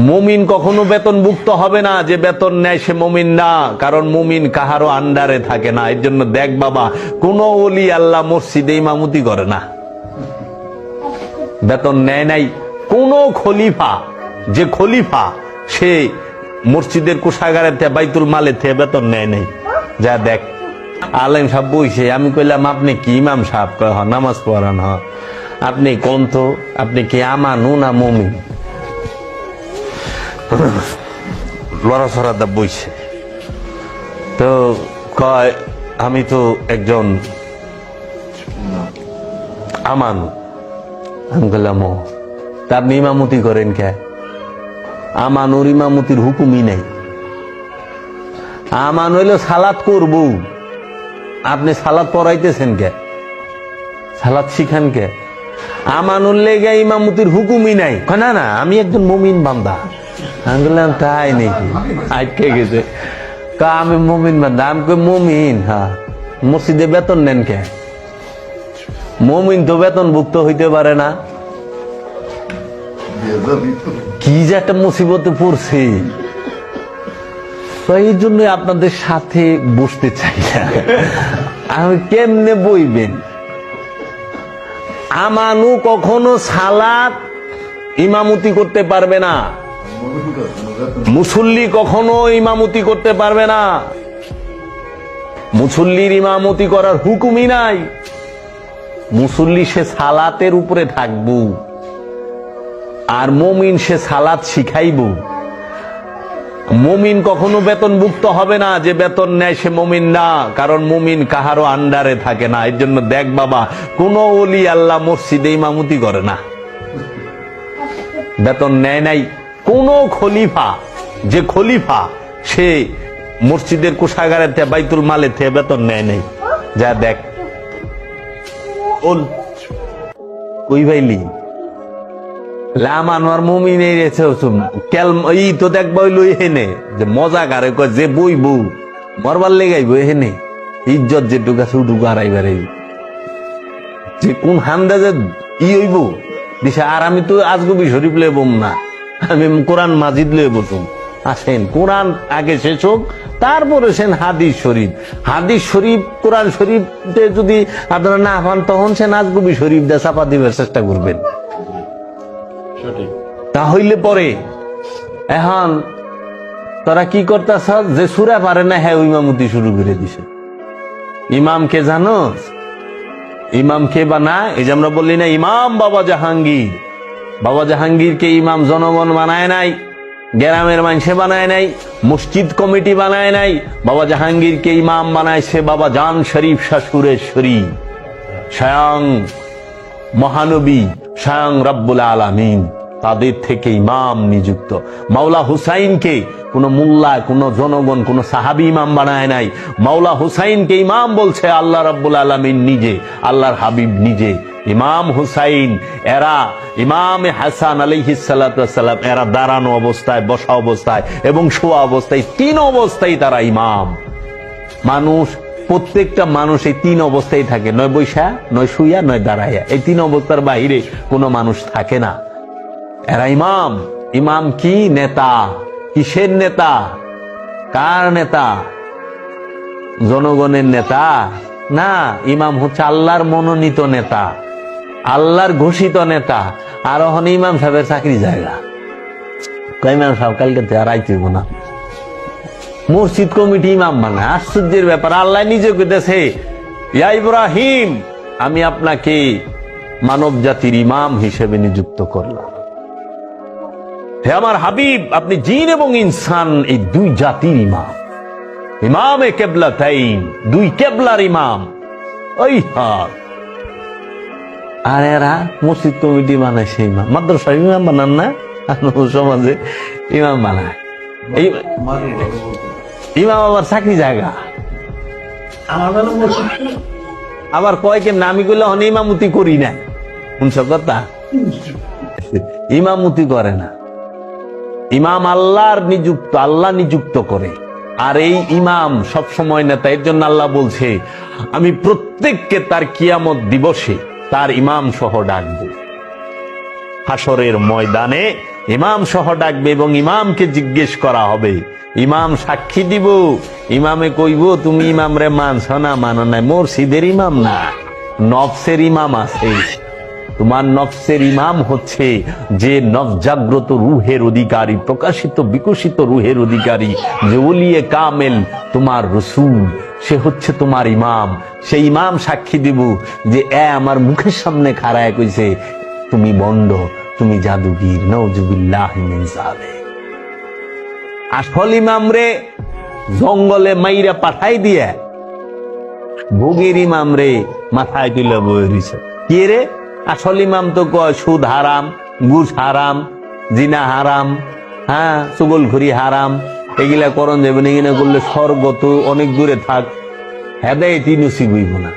মুমিন কখনো বেতনভুক্ত হবে না, যে বেতন নেয় সে মুমিন না, কারণ মুমিন কাহারও আন্ডারে থাকে না। এর জন্য দেখ বাবা, কোন ওলি আল্লাহ মসজিদে ইমামতি করে না, বেতন নেয় নাই। কোন খলিফা, যে খলিফা সে মসজিদের কোষাগারের থেকে বাইতুল মালের থেকে বেতন নেয় নাই। যা দেখ, আলেম সাহেব বইছে, আমি কইলাম আপনি কি ইমাম সাহেব? কয় হ, নামাজ পড়ান। হ, আপনি কোন তো, আপনি কি আমানু না মুমিন? লড়াছড়া দা বইছে তো কয় আমি তো একজন আমানু। আমি বললাম ও, তা আপনি ইমামতি করেন কে? আমানুর ইমামতির হুকুমই নাই। আমান হইল সালাত করব, আপনি সালাত পড়াইতেছেন কে? সালাত শিখান কে? আমানুর লেগে ইমামতির হুকুমই নাই। না না, আমি একজন মুমিন বান্দা। আমি বললাম তাই নাকি? আটকে গেছে। আমি মুমিন বান্দা। আমি কই মুমিন? হ্যাঁ। মসজিদে বেতন নেন কে? মুমিন তো বেতনভুক্ত হইতে পারে না। কি যে একটা মুসিবতে পড়ছে, এই জন্য আপনাদের সাথে বসতে চাই না। আমি কেমনে বইবেন? আমানু কখনো সালাত ইমামতি করতে পারবে না, মুসল্লি কখনো ইমামতি করতে পারবে না। মুসল্লির ইমামতি করার হুকুমই নাই। মুসল্লি সে সালাতের উপরে থাকবো, আর মুমিন সে সালাত শিখাইব। মুমিন কখনো বেতনভুক্ত হবে না, যে বেতন নেয় সে মুমিন না, কারণ মুমিন কাহারও আন্ডারে থাকে না। এর জন্য দেখ বাবা, কোন ওলি আল্লাহ মসজিদে ইমামতি করে না, বেতন নেয় নাই। কোন খলিফা, যে খলিফা সে মসজিদের কোষাগারের থেকে বাইতুল মালের থেকে বেতন নেয় নাই। যা দেখ, ওল কই ভাইলি লামানোর মুমিন ই তো দেখবো লই হেনে, যে মজা গারে কয় যে বইব মরবার লেগাইব হেনে, ইজ্জত যেটুকু আছে ওটুকু হারাইবারে, যে কোন হান্দা যে ই হইব দিশা। আর আমি তো আজগবি শরীফ লেবম না, আমি কোরআন মাজিদ লয়ে বসুম। আসেন কোরআন আগে শেষ হোক, তারপরে সেন হাদিস শরীফ। হাদিস শরীফ কোরআন শরীফ যদি আপনারা না পান, তখন সে আজগবি শরীফ দিয়ে চাপা দিবার চেষ্টা করবেন। তাহলে পরে এখন তোরা কি করতেছ? যে সুরা পারে না হ্যাঁ ইমামতি শুরু করে দিছে। ইমাম কে জানো? ইমাম কে বানায়? এই যে আমরা বললি না ইমাম বাবা জাহাঙ্গীর। বাবা জাহাঙ্গীরকে ইমাম জনগণ বানায় নাই, গ্রামের মানুষে বানায় নাই, মসজিদ কমিটি বানায় নাই। বাবা জাহাঙ্গীরকে ইমাম বানাইছে বাবা জান শরীফ শাহ সুরেশ্বরী, স্বয়ং মহানবী, স্বয়ং রব্বুল আলামিন তাদের থেকে ইমাম নিযুক্ত। মাওলা হুসাইনকে কোন মোল্লা, কোন জনগণ, কোন সাহাবী ইমাম বানায় নাই। মাওলা হুসাইনকে ইমাম বলছে আল্লাহ রব্বুল আলামিন নিজে, আল্লাহর হাবিব নিজে। ইমাম হুসাইন এরা ইমাম হাসান আলাইহিস সালাতু ওয়াস সালাম এরা দাঁড়ানো অবস্থায়, বসা অবস্থায় এবং শোয়া অবস্থায়, তিন অবস্থায় তারা ইমাম। মানুষ, প্রত্যেকটা মানুষ এই তিন অবস্থায় থাকে, নয় বৈশা, নয় শুইয়া, নয় দাঁড়াইয়া। এই তিন অবস্থার বাইরে কোনো মানুষ থাকে না। এরা ইমাম। ইমাম কি? নেতা। কিসের নেতা? কার নেতা? জনগণের নেতা না। ইমাম হচ্ছে আল্লাহর মনোনীত নেতা, আল্লাহর ঘোষিত নেতা। আর এখন ইমাম সাহেবের চাকরি জায়গা, ইমাম সাহেব কালকে আর আইতেব না, মসজিদ কমিটি ইমাম বানায়। আশ্চর্যের ব্যাপার, আল্লাহ নিজে কইতেছে ইয়া ইব্রাহিম, আমি আপনাকে মানব জাতির ইমাম হিসেবে নিযুক্ত করলাম। হে আমার হাবিব, আপনি জিন এবং ইনসান এই দুই জাতির ইমাম। ইমামে কেবলাতাইন, দুই কেবলার ইমাম। ওই হাত আর এরা মসজিদ কমিটি বানাইছে ইমাম, মাদ্রাসার ইমাম বানান না, সমাজে ইমাম বানায়। ইমাম আবার চাকরি জায়গা, আবার কয় কেমন আমি কইলে হন ইমামতি করি না। শুনছ কথা? ইমামতি করে না। ইমাম আল্লাহর নিযুক্ত, আল্লাহ নিযুক্ত করে। আর এই ইমাম সব সময় নেতা। এর জন্য আল্লাহ বলছে আমি প্রত্যেককে তার কিয়ামত দিবসে তার ইমাম সহ ডাকবো। হাসরের ময়দানে ইমাম সহ ডাকবে এবং ইমামকে জিজ্ঞেস করা হবে, ইমাম সাক্ষী দিব, ইমামে কইব তুমি ইমাম রে মানছ না মানো নাই, মসজিদের ইমাম না, নফসের ইমাম আছে। তোমার নফসের ইমাম হচ্ছে যে নবজাগ্রত রুহের অধিকারী, প্রকাশিত বিকশিত রুহের অধিকারী, যে ওলিয়ে কামেল তোমার রসূল, সে হচ্ছে তোমার ইমাম। সেই ইমাম সাক্ষী দিব যে আমার মুখের সামনে খাড়ায় কইছে তুমি বন্ড, তুমি জাদুগীর, নাউজুবিল্লাহি মিন যালিক। আসল ইমাম রে জঙ্গলে মাইরা পাঠাই দিয়া ভোগের ইমাম রে মাথায় তুলে বয়ে দিছে। কে রে? আসল ইমাম তো কয় সুদ হারাম, ঘুষ হারাম, জিনা হারাম, হ্যাঁ চুগলখড়ি হারাম, এগুলা করণ যাবে না, এগুলো করলে স্বর্গ তো অনেক দূরে থাক, হেদায়েতই নসিব হইব না।